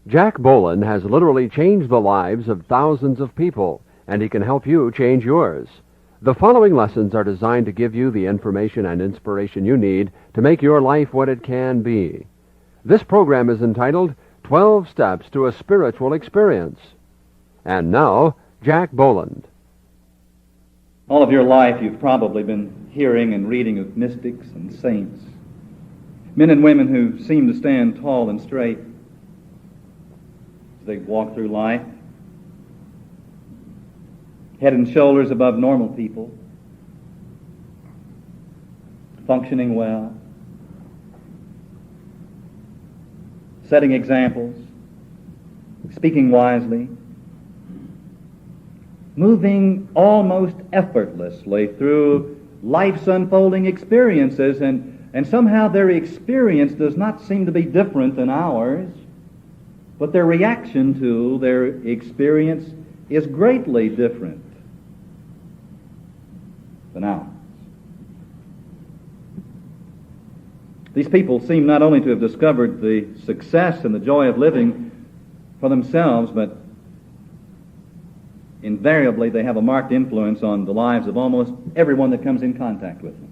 Jack Boland has literally changed the lives of thousands of people, and he can help you change yours. The following lessons are designed to give you the information and inspiration you need to make your life what it can be. This program is entitled 12 Steps to a Spiritual Experience. And now, Jack Boland. All of your life you've probably been hearing and reading of mystics and saints, men and women who seem to stand tall and straight as they walk through life, head and shoulders above normal people, functioning well, setting examples, speaking wisely, moving almost effortlessly through life's unfolding experiences, and somehow their experience does not seem to be different than ours, but their reaction to their experience is greatly different than ours. These people seem not only to have discovered the success and the joy of living for themselves, but invariably they have a marked influence on the lives of almost everyone that comes in contact with them.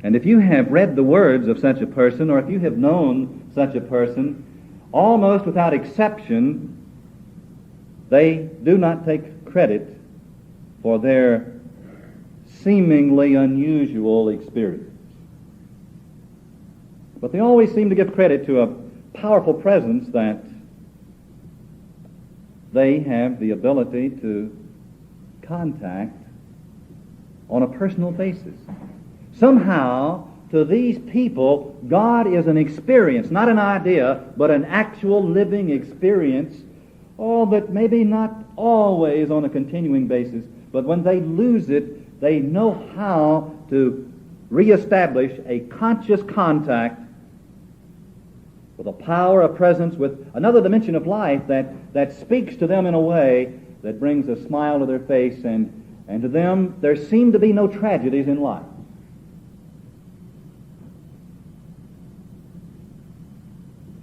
And if you have read the words of such a person, or if you have known such a person, almost without exception, they do not take credit for their seemingly unusual experience. But they always seem to give credit to a powerful presence that they have the ability to contact on a personal basis. Somehow, to these people, God is an experience, not an idea, but an actual living experience, but maybe not always on a continuing basis. But when they lose it, they know how to reestablish a conscious contact with a power, a presence, with another dimension of life that speaks to them in a way that brings a smile to their face, and to them there seem to be no tragedies in life.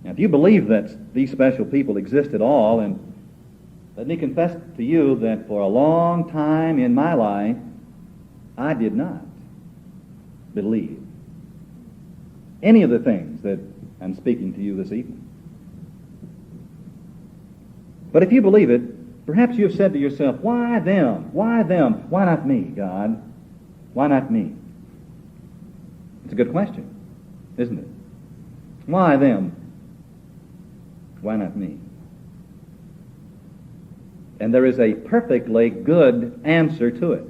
Now, if you believe that these special people exist at all, and let me confess to you that for a long time in my life, I did not believe any of the things that I'm speaking to you this evening. But if you believe it, perhaps you have said to yourself, why them? Why them? Why not me, God? Why not me? It's a good question, isn't it? Why them? Why not me? And there is a perfectly good answer to it.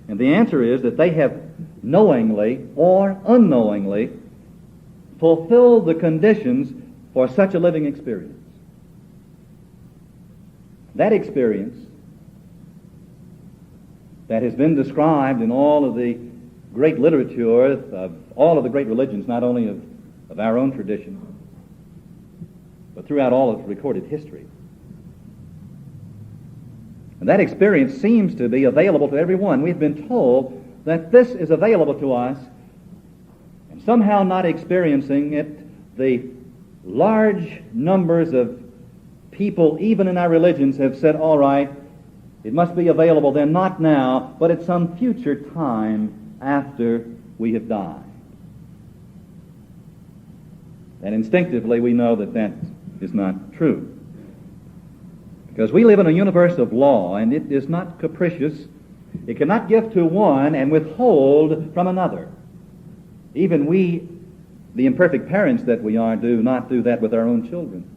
And the answer is that they have knowingly or unknowingly fulfilled the conditions for such a living experience. That experience that has been described in all of the great literature of all of the great religions, not only of our own tradition, but throughout all of recorded history. And that experience seems to be available to everyone. We've been told that this is available to us, and somehow not experiencing it, the large numbers of people, even in our religions, have said, all right, it must be available then, not now, but at some future time after we have died. And instinctively we know that that is not true. Because we live in a universe of law, and it is not capricious. It cannot give to one and withhold from another. Even we, the imperfect parents that we are, do not do that with our own children.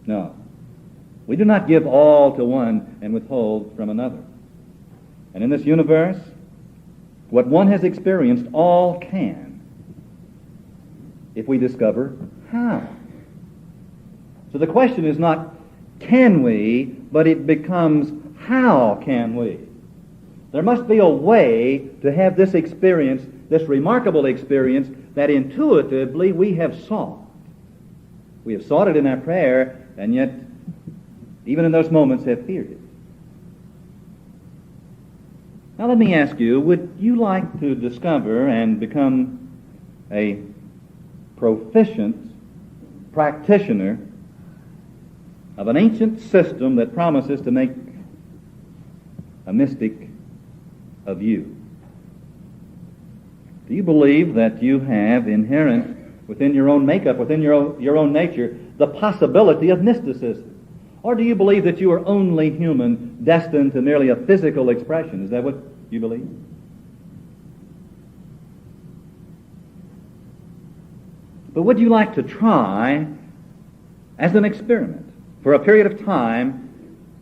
No. We do not give all to one and withhold from another. And in this universe, what one has experienced, all can, if we discover how. So the question is not, can we, but it becomes, how can we? There must be a way to have this experience, this remarkable experience, that intuitively we have sought. We have sought it in our prayer, and yet, even in those moments, have feared it. Now let me ask you, would you like to discover and become a proficient practitioner of an ancient system that promises to make a mystic of you? Do you believe that you have inherent within your own makeup, within your own nature, the possibility of mysticism? Or do you believe that you are only human, destined to merely a physical expression? Is that what you believe? But would you like to try, as an experiment, for a period of time,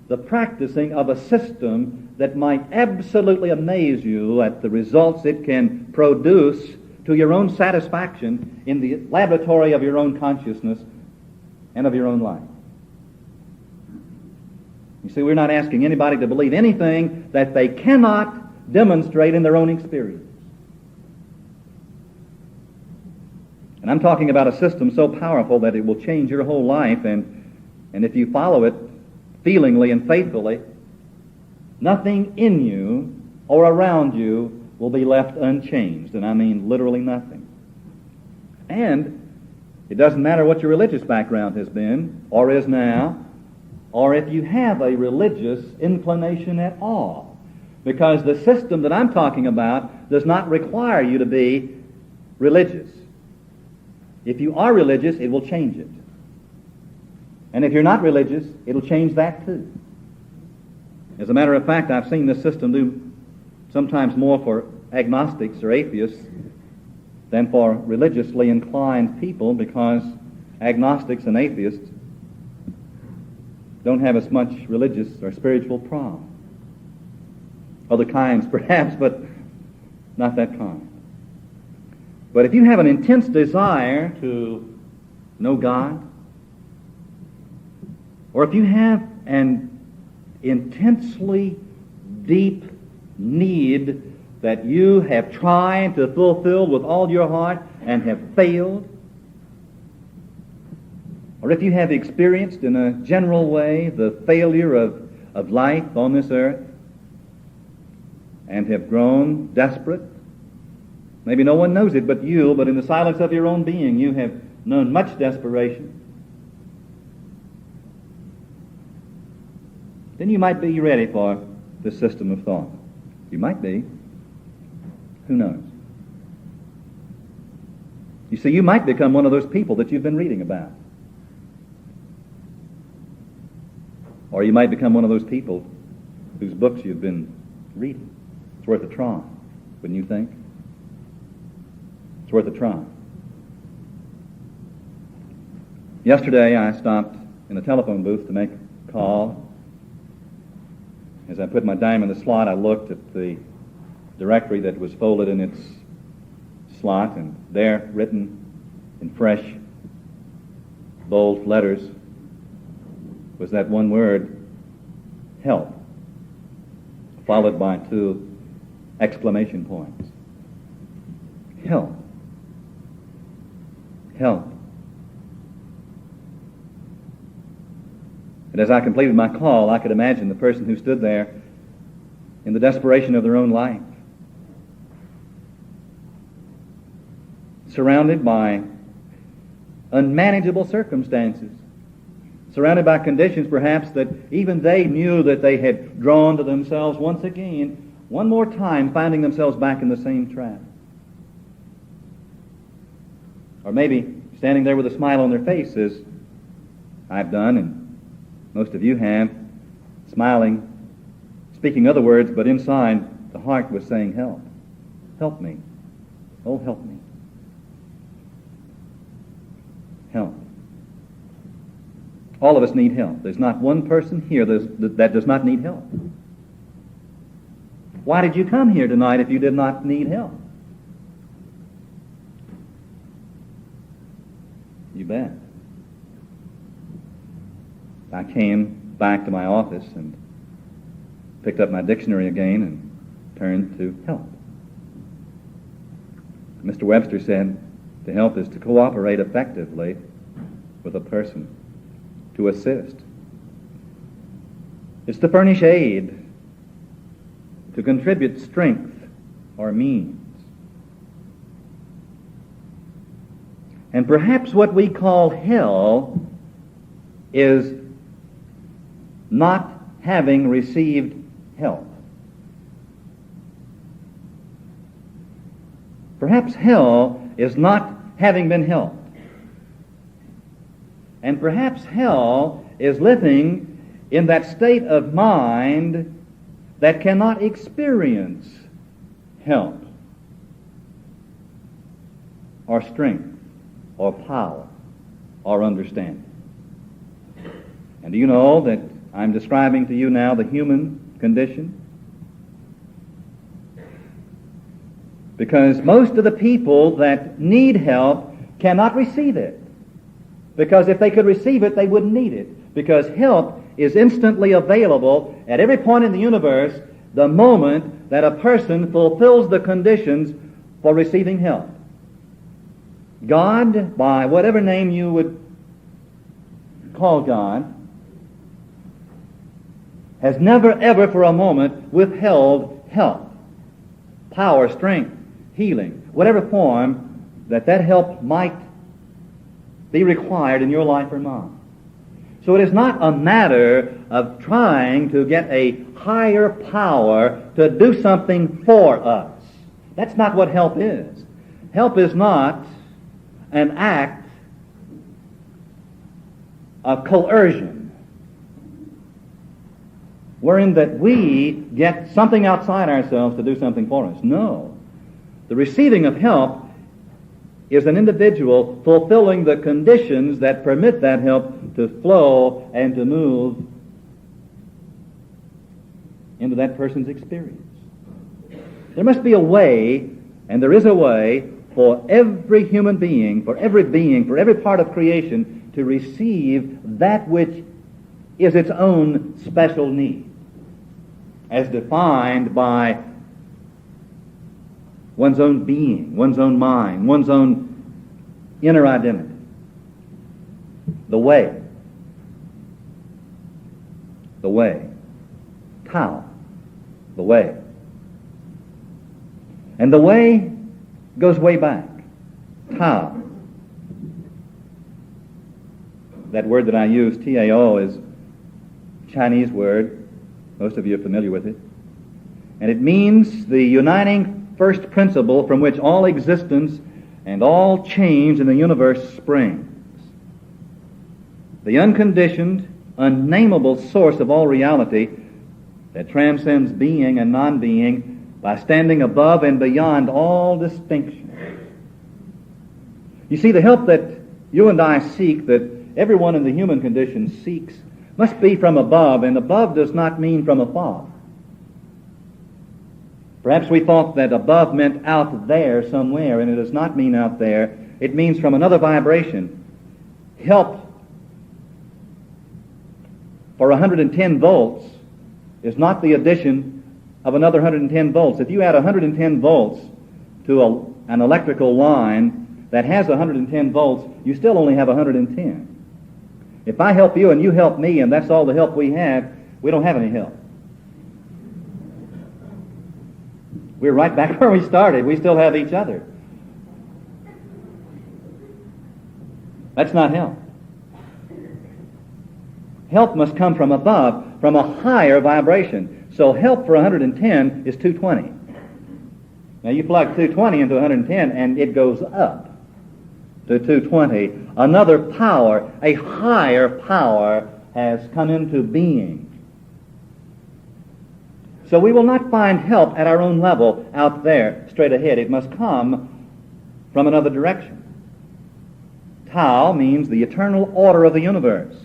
the practicing of a system that might absolutely amaze you at the results it can produce to your own satisfaction in the laboratory of your own consciousness and of your own life? You see, we're not asking anybody to believe anything that they cannot demonstrate in their own experience. And I'm talking about a system so powerful that it will change your whole life, and if you follow it feelingly and faithfully, nothing in you or around you will be left unchanged, and I mean literally nothing. And it doesn't matter what your religious background has been, or is now, or if you have a religious inclination at all, because the system that I'm talking about does not require you to be religious. If you are religious, it will change it. And if you're not religious, it'll change that too. As a matter of fact, I've seen this system do sometimes more for agnostics or atheists than for religiously inclined people, because agnostics and atheists don't have as much religious or spiritual problem. Other kinds perhaps, but not that kind. But if you have an intense desire to know God, or if you have an intensely deep need that you have tried to fulfill with all your heart and have failed, or if you have experienced in a general way the failure of life on this earth and have grown desperate, maybe no one knows it but you, but in the silence of your own being you have known much desperation, then you might be ready for this system of thought. You might be. Who knows? You see, you might become one of those people that you've been reading about. Or you might become one of those people whose books you've been reading. It's worth a try, wouldn't you think? It's worth a try. Yesterday I stopped in a telephone booth to make a call. As I put my dime in the slot, I looked at the directory that was folded in its slot, and there, written in fresh, bold letters, was that one word, help, followed by 2 exclamation points. Help. Help. And as I completed my call, I could imagine the person who stood there in the desperation of their own life, surrounded by unmanageable circumstances, surrounded by conditions perhaps that even they knew that they had drawn to themselves once again, one more time finding themselves back in the same trap. Or maybe standing there with a smile on their face, as I've done and most of you have, smiling, speaking other words, but inside the heart was saying, help. Help me. Oh, help me. Help. All of us need help. There's not one person here that does not need help. Why did you come here tonight if you did not need help? You bet. I came back to my office and picked up my dictionary again and turned to help. Mr. Webster said to help is to cooperate effectively with a person, to assist. It's to furnish aid, to contribute strength or means. And perhaps what we call hell is not having received help. Perhaps hell is not having been helped. And perhaps hell is living in that state of mind that cannot experience help or strength or power or understanding. And do you know that I'm describing to you now the human condition? Because most of the people that need help cannot receive it. Because if they could receive it, they wouldn't need it. Because help is instantly available at every point in the universe the moment that a person fulfills the conditions for receiving help. God, by whatever name you would call God, has never ever for a moment withheld help, power, strength, healing, whatever form that help might be required in your life or mine. So it is not a matter of trying to get a higher power to do something for us. That's not what help is. Help is not an act of coercion, wherein that we get something outside ourselves to do something for us. No. The receiving of help is an individual fulfilling the conditions that permit that help to flow and to move into that person's experience. There must be a way, and there is a way, for every human being, for every part of creation to receive that which is its own special need, as defined by one's own being, one's own mind, one's own inner identity. The way. How? The way. And the way goes way back. Tao. That word that I use, T-A-O, is a Chinese word. Most of you are familiar with it. And it means the uniting first principle from which all existence and all change in the universe springs. The unconditioned, unnameable source of all reality that transcends being and non-being by standing above and beyond all distinction. You see, the help that you and I seek, that everyone in the human condition seeks, must be from above, and above does not mean from afar. Perhaps we thought that above meant out there somewhere, and it does not mean out there. It means from another vibration. Help for 110 volts is not the addition of another 110 volts. If you add 110 volts to an electrical line that has 110 volts, you still only have 110. If I help you and you help me and that's all the help we have, we don't have any help. We're right back where we started. We still have each other. That's not help. Help must come from above, from a higher vibration. So help for 110 is 220. Now you plug 220 into 110 and it goes up to 220. Another power, a higher power, has come into being. So we will not find help at our own level out there, straight ahead. It must come from another direction. Tao means the eternal order of the universe.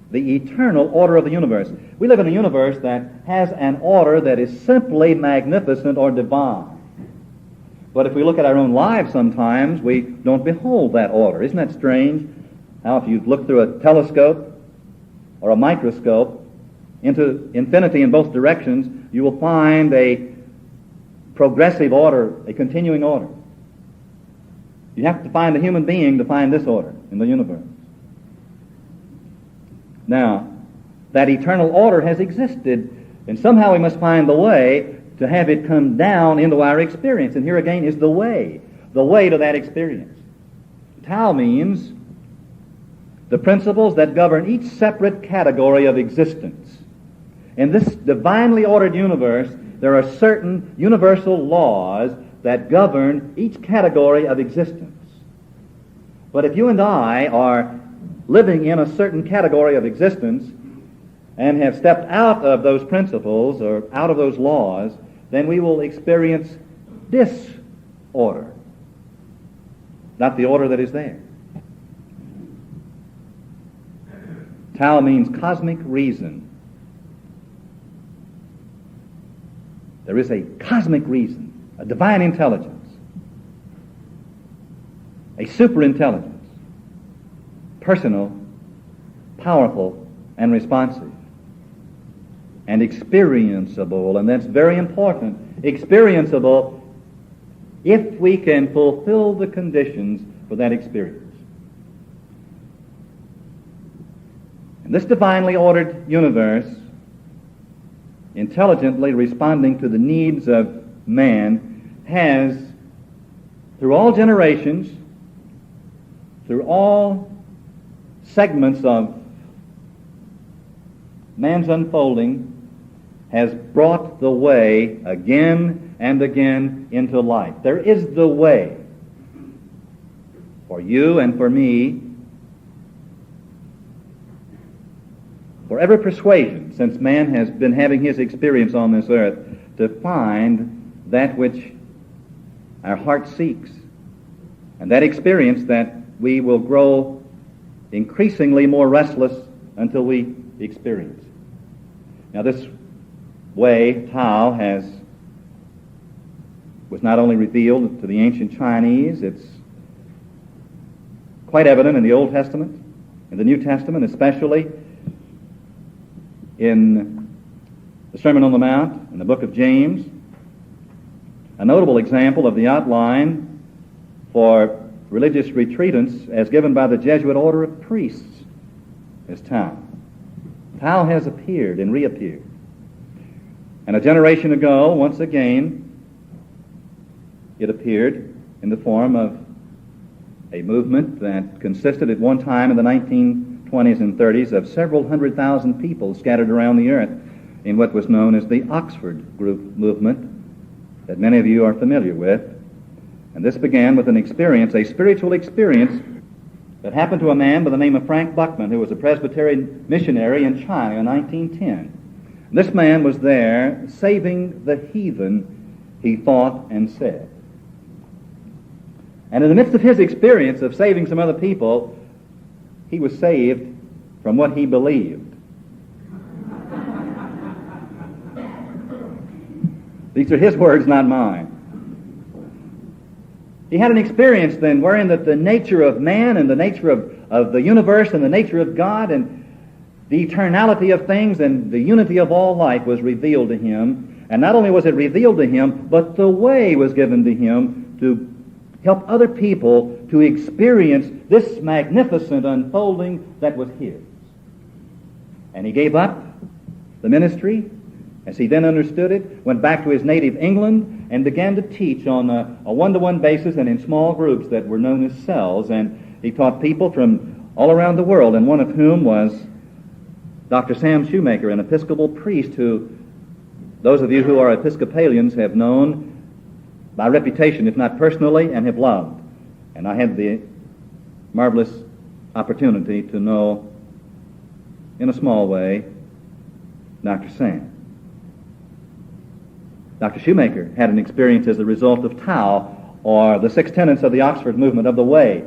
The eternal order of the universe. We live in a universe that has an order that is simply magnificent or divine. But if we look at our own lives sometimes, we don't behold that order. Isn't that strange? Now, if you look through a telescope or a microscope into infinity in both directions, you will find a progressive order, a continuing order. You have to find a human being to find this order in the universe. Now, that eternal order has existed, and somehow we must find the way to have it come down into our experience. And here again is the way. the way to that experience. Tao means the principles that govern each separate category of existence. In this divinely ordered universe, there are certain universal laws that govern each category of existence. But if you and I are living in a certain category of existence and have stepped out of those principles or out of those laws, then we will experience disorder, not the order that is there. Tao means cosmic reason. There is a cosmic reason, a divine intelligence, a superintelligence, personal, powerful, and responsive, and experienceable, and that's very important, experienceable if we can fulfill the conditions for that experience. And this divinely ordered universe, intelligently responding to the needs of man, has, through all generations, through all segments of man's unfolding, has brought the way again and again into life. There is the way for you and for me, for every persuasion, since man has been having his experience on this earth, to find that which our heart seeks, and that experience that we will grow increasingly more restless until we experience. Now this way, Tao, was not only revealed to the ancient Chinese, it's quite evident in the Old Testament, in the New Testament, especially in the Sermon on the Mount, in the book of James. A notable example of the outline for religious retreatants as given by the Jesuit order of priests is Tao. Tao has appeared and reappeared. And a generation ago, once again, it appeared in the form of a movement that consisted at one time in the 1920s and 30s of several 100,000 people scattered around the earth in what was known as the Oxford Group movement that many of you are familiar with. And this began with an experience, a spiritual experience that happened to a man by the name of Frank Buckman, who was a Presbyterian missionary in China in 1910. This man was there saving the heathen, he thought and said. And in the midst of his experience of saving some other people, he was saved from what he believed. These are his words, not mine. He had an experience then wherein that the nature of man and the nature of the universe and the nature of God and the eternality of things and the unity of all life was revealed to him. And not only was it revealed to him, but the way was given to him to help other people to experience this magnificent unfolding that was his. And he gave up the ministry as he then understood it, went back to his native England, and began to teach on a one-to-one basis and in small groups that were known as cells. And he taught people from all around the world, and one of whom was Dr. Sam Shoemaker, an Episcopal priest who those of you who are Episcopalians have known by reputation, if not personally, and have loved. And I had the marvelous opportunity to know, in a small way, Dr. Sam. Dr. Shoemaker had an experience as a result of Tao, or the six tenets of the Oxford movement of the way,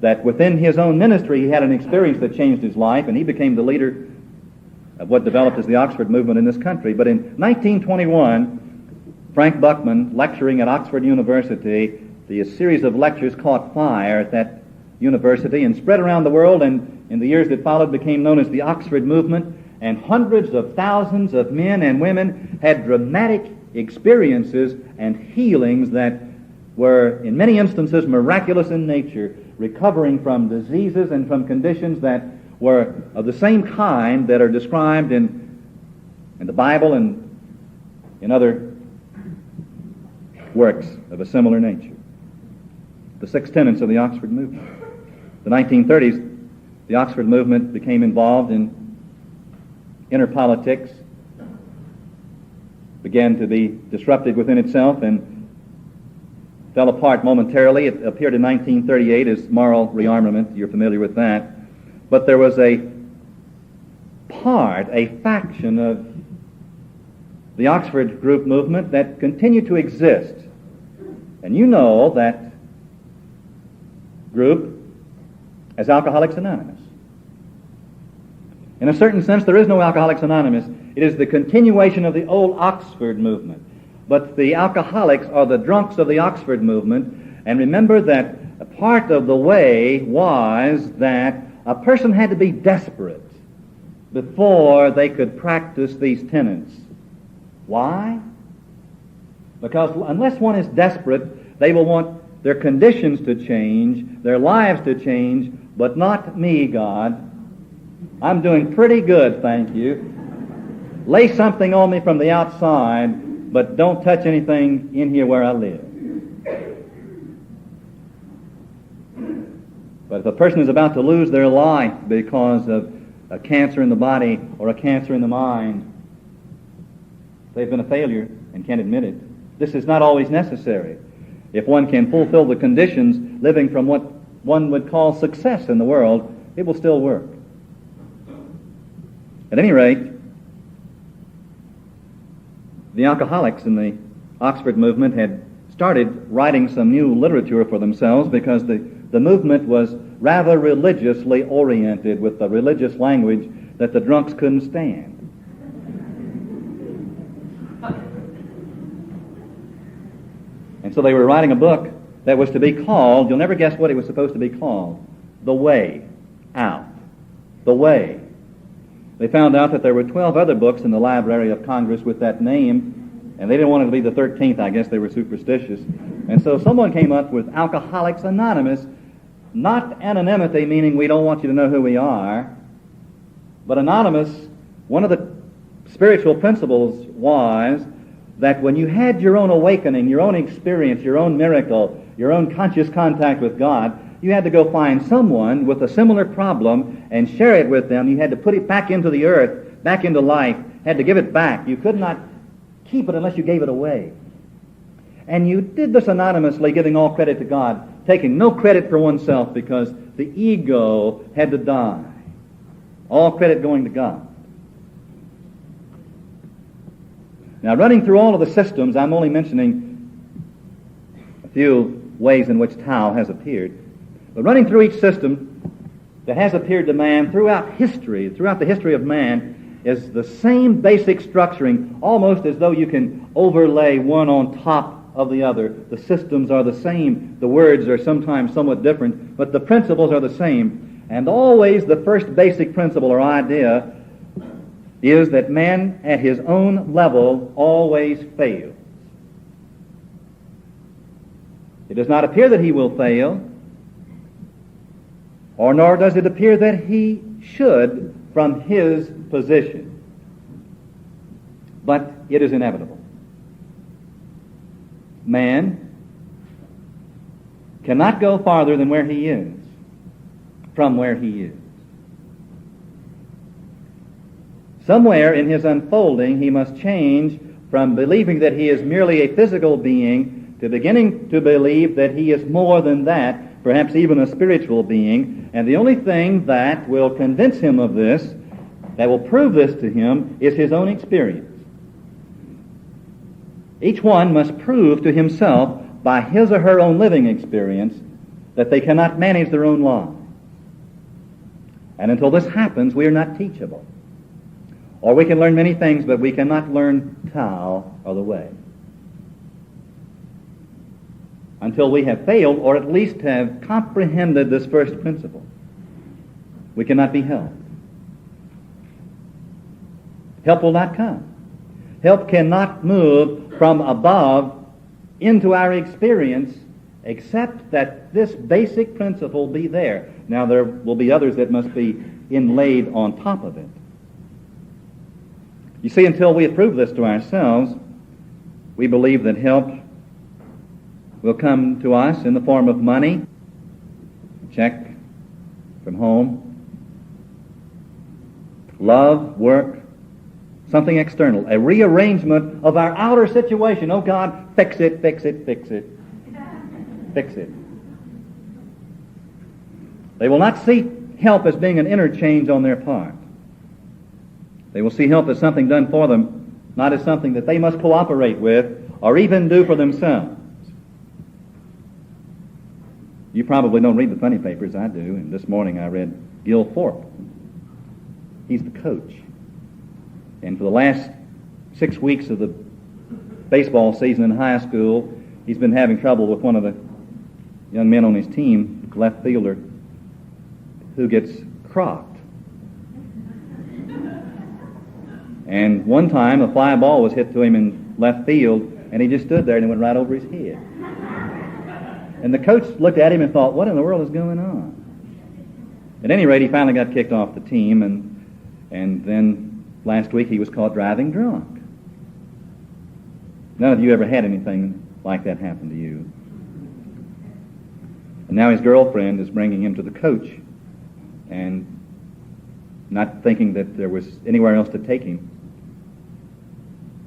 that within his own ministry he had an experience that changed his life, and he became the leader of what developed as the Oxford movement in this country. But in 1921, Frank Buckman, lecturing at Oxford University, the series of lectures caught fire at that university and spread around the world, and in the years that followed became known as the Oxford movement, and hundreds of thousands of men and women had dramatic experiences and healings that were, in many instances, miraculous in nature, recovering from diseases and from conditions that were of the same kind that are described in the Bible and in other works of a similar nature. the 6 tenets of the Oxford movement. The 1930s, the Oxford movement became involved in inner politics, began to be disrupted within itself, and fell apart momentarily. It appeared in 1938 as moral rearmament. You're familiar with that. But there was a faction of the Oxford group movement that continued to exist. And you know that group as Alcoholics Anonymous. In a certain sense, there is no Alcoholics Anonymous. It is the continuation of the old Oxford movement. But the alcoholics are the drunks of the Oxford movement. And remember that a part of the way was that a person had to be desperate before they could practice these tenets. Why? Because unless one is desperate, they will want their conditions to change, their lives to change, but not me, God. I'm doing pretty good, thank you. Lay something on me from the outside, but don't touch anything in here where I live. But if a person is about to lose their life because of a cancer in the body or a cancer in the mind, they've been a failure and can't admit it. This is not always necessary. If one can fulfill the conditions living from what one would call success in the world, it will still work. At any rate, the alcoholics in the Oxford movement had started writing some new literature for themselves because the movement was rather religiously oriented with the religious language that the drunks couldn't stand. And so they were writing a book that was to be called, you'll never guess what it was supposed to be called, The Way Out. The Way. They found out that there were 12 other books in the Library of Congress with that name, and they didn't want it to be the 13th. I guess they were superstitious. And so someone came up with Alcoholics Anonymous, not anonymity, meaning we don't want you to know who we are, but anonymous. One of the spiritual principles was that when you had your own awakening, your own experience, your own miracle, your own conscious contact with God, you had to go find someone with a similar problem and share it with them. You had to put it back into the earth, back into life, had to give it back. You could not keep it unless you gave it away. And you did this anonymously, giving all credit to God, taking no credit for oneself because the ego had to die. All credit going to God. Now, running through all of the systems, I'm only mentioning a few ways in which Tao has appeared. But running through each system that has appeared to man throughout history, throughout the history of man, is the same basic structuring, almost as though you can overlay one on top of the other. The systems are the same. The words are sometimes somewhat different, but the principles are the same. And always the first basic principle or idea is that man at his own level always fails. It does not appear that he will fail, or nor does it appear that he should from his position. But it is inevitable. Man cannot go farther than where he is, from where he is. Somewhere in his unfolding, he must change from believing that he is merely a physical being to beginning to believe that he is more than that, perhaps even a spiritual being. And the only thing that will convince him of this, that will prove this to him, is his own experience. Each one must prove to himself by his or her own living experience that they cannot manage their own lives. And until this happens, we are not teachable. Or we can learn many things, but we cannot learn Tao or the way. Until we have failed, or at least have comprehended this first principle, we cannot be helped. Help will not come. Help cannot move from above into our experience except that this basic principle be there. Now there will be others that must be inlaid on top of it. You see, until we have proved this to ourselves, we believe that help will come to us in the form of money, check from home, love, work, something external, a rearrangement of our outer situation. Oh God, fix it, fix it, fix it, fix it. They will not see help as being an interchange on their part. They will see help as something done for them, not as something that they must cooperate with or even do for themselves. You probably don't read the funny papers. I do, and this morning I read Gil Thorpe. He's the coach. And for the last 6 weeks of the baseball season in high school, he's been having trouble with one of the young men on his team, left fielder, who gets crocked. And one time a fly ball was hit to him in left field, and he just stood there and it went right over his head. And the coach looked at him and thought, what in the world is going on? At any rate, he finally got kicked off the team, and then last week he was caught driving drunk. None of you ever had anything like that happen to you. And now his girlfriend is bringing him to the coach and not thinking that there was anywhere else to take him.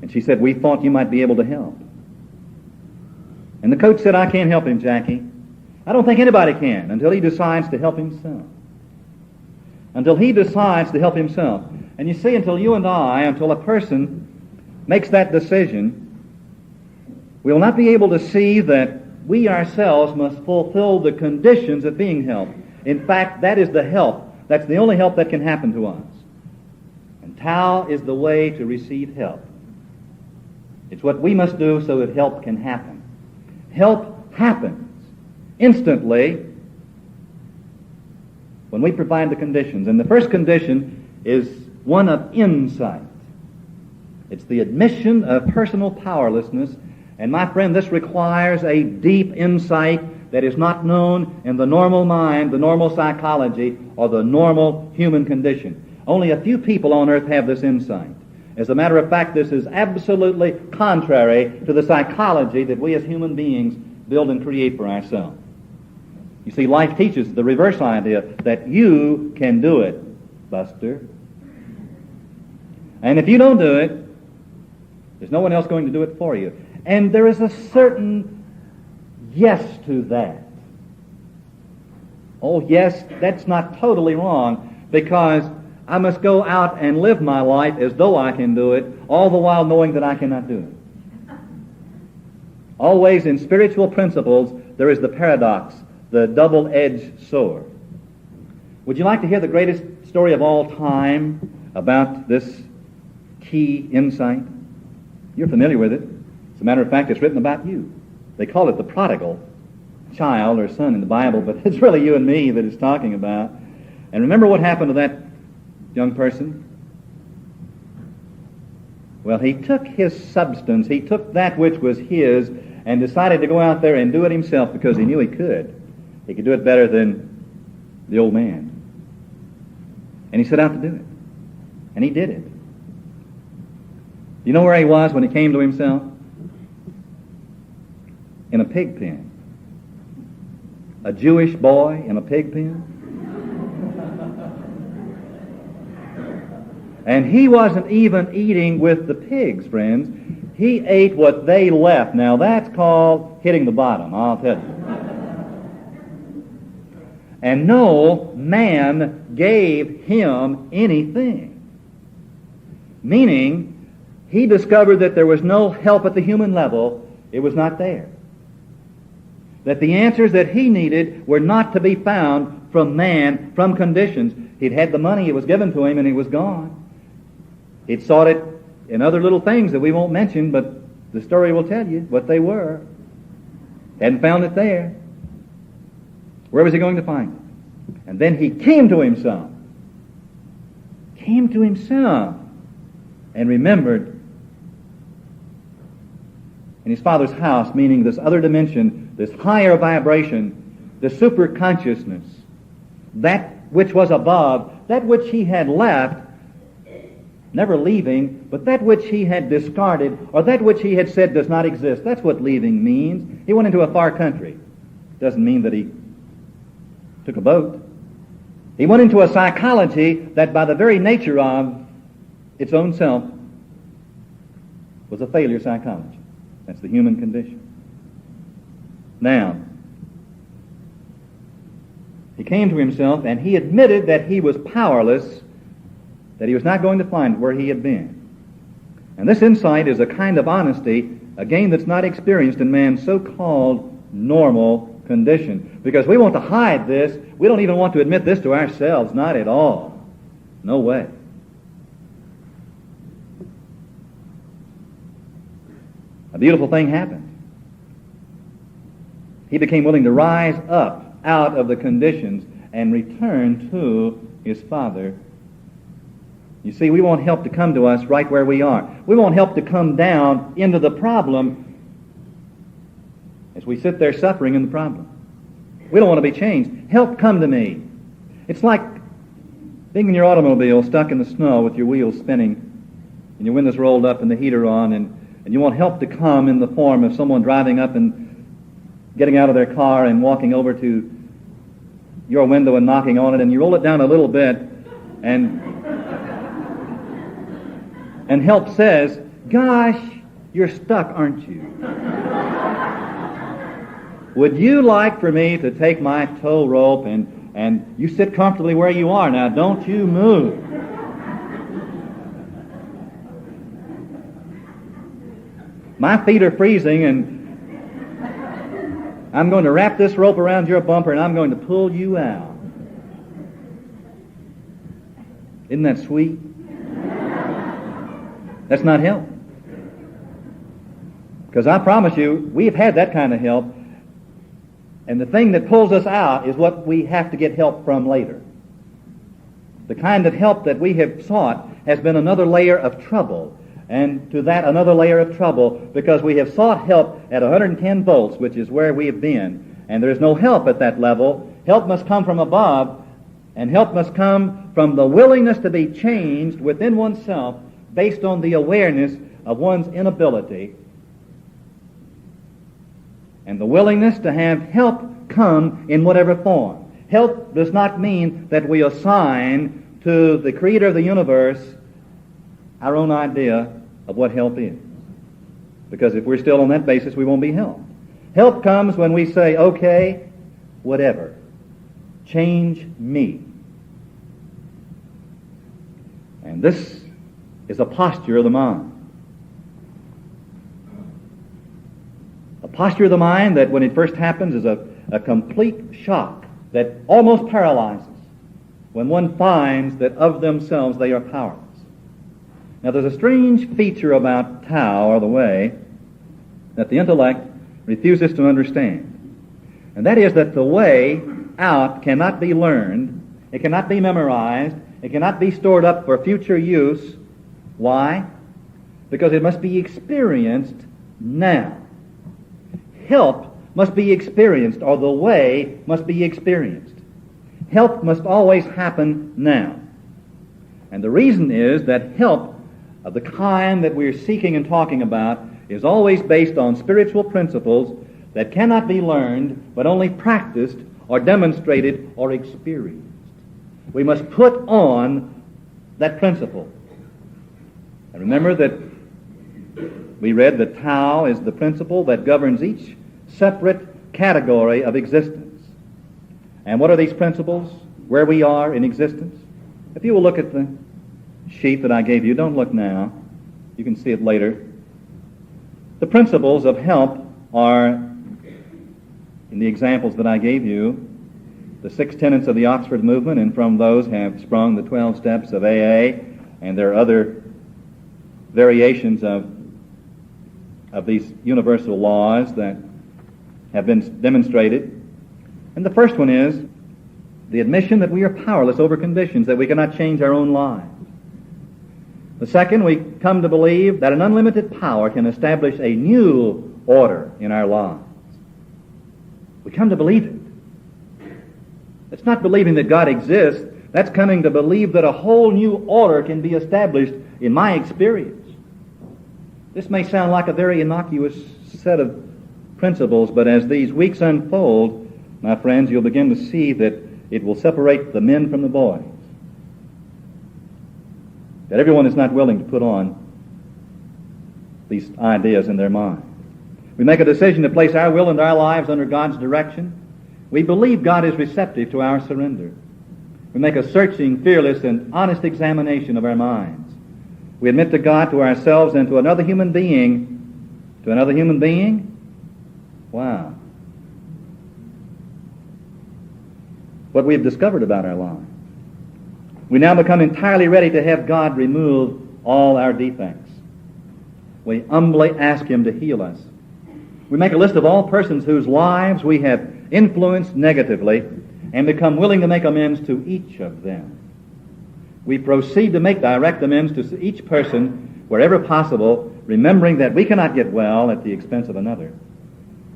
And she said, we thought you might be able to help. And the coach said, I can't help him, Jackie. I don't think anybody can until he decides to help himself. Until he decides to help himself. And you see, until you and I, until a person makes that decision, we will not be able to see that we ourselves must fulfill the conditions of being helped. In fact, that is the help. That's the only help that can happen to us. And Tao is the way to receive help. It's what we must do so that help can happen. Help happens instantly when we provide the conditions. And the first condition is one of insight. It's the admission of personal powerlessness. And my friend, this requires a deep insight that is not known in the normal mind, the normal psychology, or the normal human condition. Only a few people on earth have this insight. As a matter of fact, this is absolutely contrary to the psychology that we as human beings build and create for ourselves. You see, life teaches the reverse idea that you can do it, Buster. And if you don't do it, there's no one else going to do it for you. And there is a certain yes to that. Oh, yes, that's not totally wrong, because I must go out and live my life as though I can do it, all the while knowing that I cannot do it. Always in spiritual principles, there is the paradox, the double-edged sword. Would you like to hear the greatest story of all time about this key insight? You're familiar with it. As a matter of fact, it's written about you. They call it the prodigal child or son in the Bible, but it's really you and me that it's talking about. And remember what happened to that young person? Well, he took his substance, he took that which was his, and decided to go out there and do it himself because he knew he could. He could do it better than the old man. And he set out to do it. And he did it. You know where he was when he came to himself? In a pig pen. A Jewish boy in a pig pen. And he wasn't even eating with the pigs, friends. He ate what they left. Now that's called hitting the bottom, I'll tell you. And no man gave him anything. Meaning, he discovered that there was no help at the human level. It was not there. That the answers that he needed were not to be found from man, from conditions. He'd had the money, it was given to him, and it was gone. He'd sought it in other little things that we won't mention, but the story will tell you what they were. Hadn't found it there. Where was he going to find it? And then he came to himself. Came to himself and remembered in his Father's house, meaning this other dimension, this higher vibration, the super consciousness, that which was above, that which he had left, never leaving, but that which he had discarded, or that which he had said does not exist. That's what leaving means. He went into a far country. Doesn't mean that he took a boat. He went into a psychology that by the very nature of its own self was a failure psychology. That's the human condition. Now, he came to himself and he admitted that he was powerless, that he was not going to find where he had been. And this insight is a kind of honesty, again, that's not experienced in man's so-called normal condition. Because we want to hide this. We don't even want to admit this to ourselves. Not at all. No way. A beautiful thing happened. He became willing to rise up out of the conditions and return to his Father. You see, we want help to come to us right where we are. We want help to come down into the problem as we sit there suffering in the problem. We don't want to be changed. Help come to me. It's like being in your automobile stuck in the snow with your wheels spinning and your windows rolled up and the heater on, and you want help to come in the form of someone driving up and getting out of their car and walking over to your window and knocking on it, and you roll it down a little bit, and help says, "Gosh, you're stuck, aren't you? Would you like for me to take my tow rope and you sit comfortably where you are now, don't you move." My feet are freezing, and I'm going to wrap this rope around your bumper and I'm going to pull you out. Isn't that sweet? That's not help. Because I promise you, we've had that kind of help, and the thing that pulls us out is what we have to get help from later. The kind of help that we have sought has been another layer of trouble, and to that another layer of trouble, because we have sought help at 110 volts, which is where we have been, and there is no help at that level. Help must come from above, and help must come from the willingness to be changed within oneself based on the awareness of one's inability, and the willingness to have help come in whatever form. Help does not mean that we assign to the Creator of the universe our own idea of what help is. Because if we're still on that basis, we won't be helped. Help comes when we say, okay, whatever. Change me. And this is a posture of the mind. A posture of the mind that when it first happens is a complete shock that almost paralyzes when one finds that of themselves they are powerless. Now there's a strange feature about Tao, or the way, that the intellect refuses to understand. And that is that the way out cannot be learned, it cannot be memorized, it cannot be stored up for future use. Why? Because it must be experienced now. Help must be experienced, or the way must be experienced. Help must always happen now. And the reason is that help of the kind that we're seeking and talking about is always based on spiritual principles that cannot be learned, but only practiced or demonstrated or experienced. We must put on that principle. And remember that we read that Tao is the principle that governs each separate category of existence. And what are these principles? Where we are in existence? If you will look at the sheet that I gave you, don't look now. You can see it later. The principles of help are, in the examples that I gave you, the 6 tenets of the Oxford movement, and from those have sprung the 12 steps of AA, and there are other variations of these universal laws that have been demonstrated. And the first one is the admission that we are powerless over conditions, that we cannot change our own lives. The second, we come to believe that an unlimited power can establish a new order in our lives. We come to believe it. It's not believing that God exists, That's coming to believe that a whole new order can be established in my experience. This may sound like a very innocuous set of principles, but as these weeks unfold, my friends, you'll begin to see that it will separate the men from the boys. That everyone is not willing to put on these ideas in their mind. We make a decision to place our will and our lives under God's direction. We believe God is receptive to our surrender. We make a searching, fearless, and honest examination of our minds. We admit to God, to ourselves, and to another human being. To another human being? Wow. What we've discovered about our lives. We now become entirely ready to have God remove all our defects. We humbly ask Him to heal us. We make a list of all persons whose lives we have influenced negatively and become willing to make amends to each of them. We proceed to make direct amends to each person wherever possible, remembering that we cannot get well at the expense of another.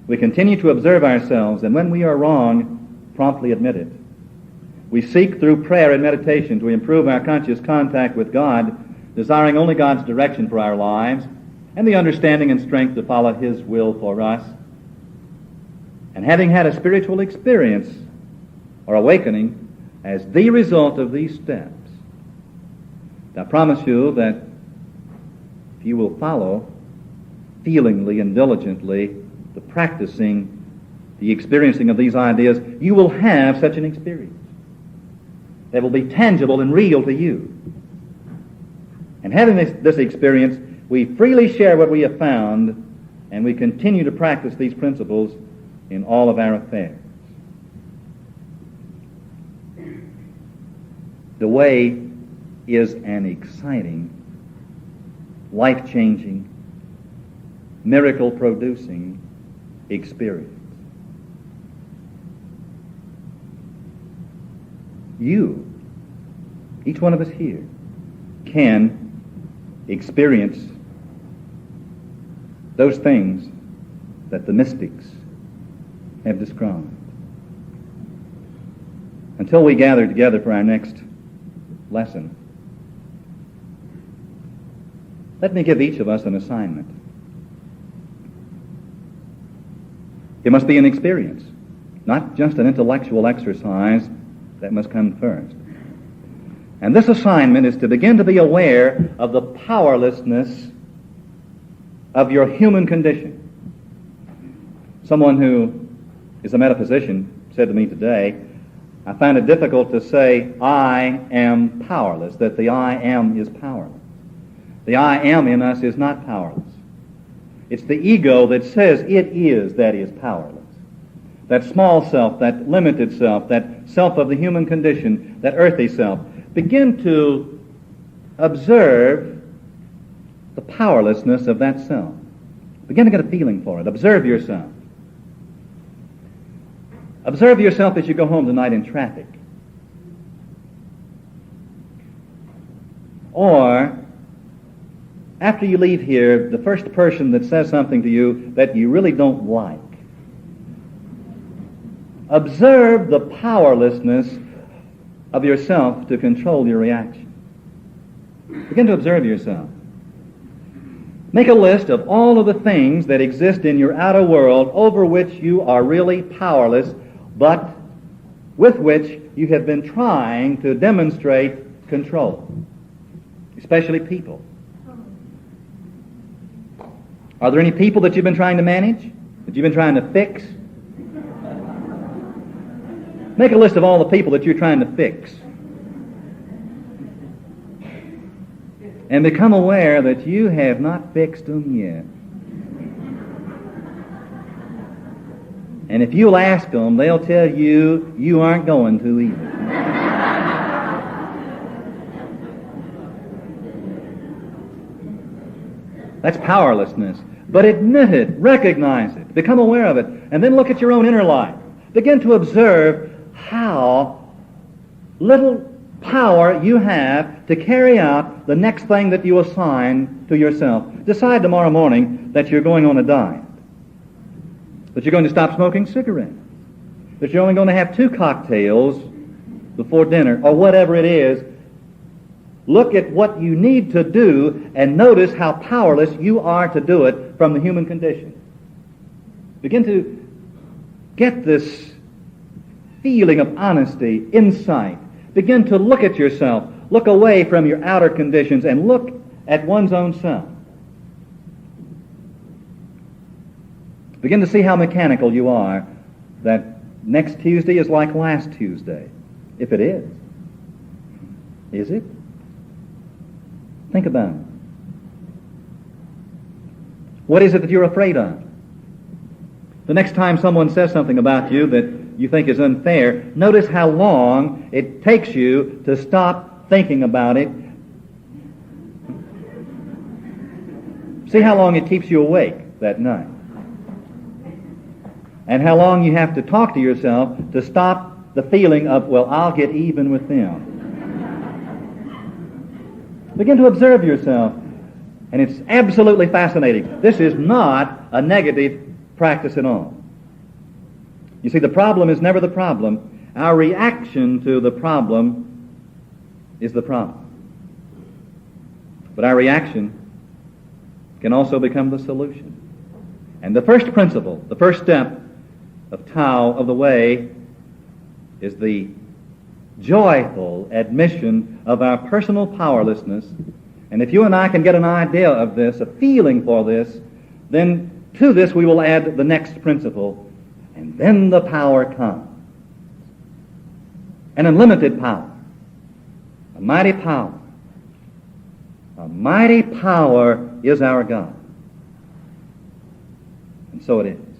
We continue to observe ourselves, and when we are wrong, promptly admit it. We seek through prayer and meditation to improve our conscious contact with God, desiring only God's direction for our lives and the understanding and strength to follow His will for us. And having had a spiritual experience or awakening as the result of these steps, I promise you that if you will follow feelingly and diligently the practicing, the experiencing of these ideas, you will have such an experience that will be tangible and real to you. And having this experience, we freely share what we have found, and we continue to practice these principles in all of our affairs. The way is an exciting, life-changing, miracle-producing experience. You, each one of us here, can experience those things that the mystics have described. Until we gather together for our next lesson, let me give each of us an assignment. It must be an experience, not just an intellectual exercise that must come first. And this assignment is to begin to be aware of the powerlessness of your human condition. Someone who is a metaphysician said to me today, I find it difficult to say, I am powerless, that the I am is powerless. The I am in us is not powerless. It's the ego that says it is that is powerless. That small self, that limited self, that self of the human condition, that earthy self. Begin to observe the powerlessness of that self. Begin to get a feeling for it. Observe yourself. Observe yourself as you go home tonight in traffic. Or, after you leave here, the first person that says something to you that you really don't like. Observe the powerlessness of yourself to control your reaction. Begin to observe yourself. Make a list of all of the things that exist in your outer world over which you are really powerless, but with which you have been trying to demonstrate control, especially people. Are there any people that you've been trying to manage, that you've been trying to fix? Make a list of all the people that you're trying to fix. And become aware that you have not fixed them yet. And if you'll ask them, they'll tell you you aren't going to either. That's powerlessness. But admit it, recognize it, become aware of it, and then look at your own inner life. Begin to observe how little power you have to carry out the next thing that you assign to yourself. Decide tomorrow morning that you're going on a diet, that you're going to stop smoking cigarettes, that you're only going to have 2 cocktails before dinner, or whatever it is, look at what you need to do and notice how powerless you are to do it from the human condition. Begin to get this feeling of honesty, insight. Begin to look at yourself. Look away from your outer conditions and look at one's own self. Begin to see how mechanical you are, that next Tuesday is like last Tuesday. If it is. Is it? Think about it. What is it that you're afraid of? The next time someone says something about you that you think is unfair, notice how long it takes you to stop thinking about it. See how long it keeps you awake that night. And how long you have to talk to yourself to stop the feeling of, well, I'll get even with them. Begin to observe yourself, and it's absolutely fascinating. This is not a negative practice at all. You see, the problem is never the problem. Our reaction to the problem is the problem. But our reaction can also become the solution. And the first principle, the first step of Tao, of the way, is the joyful admission of our personal powerlessness. And if you and I can get an idea of this, a feeling for this, then to this we will add the next principle, and then the power comes. An unlimited power. A mighty power. A mighty power is our God. And so it is.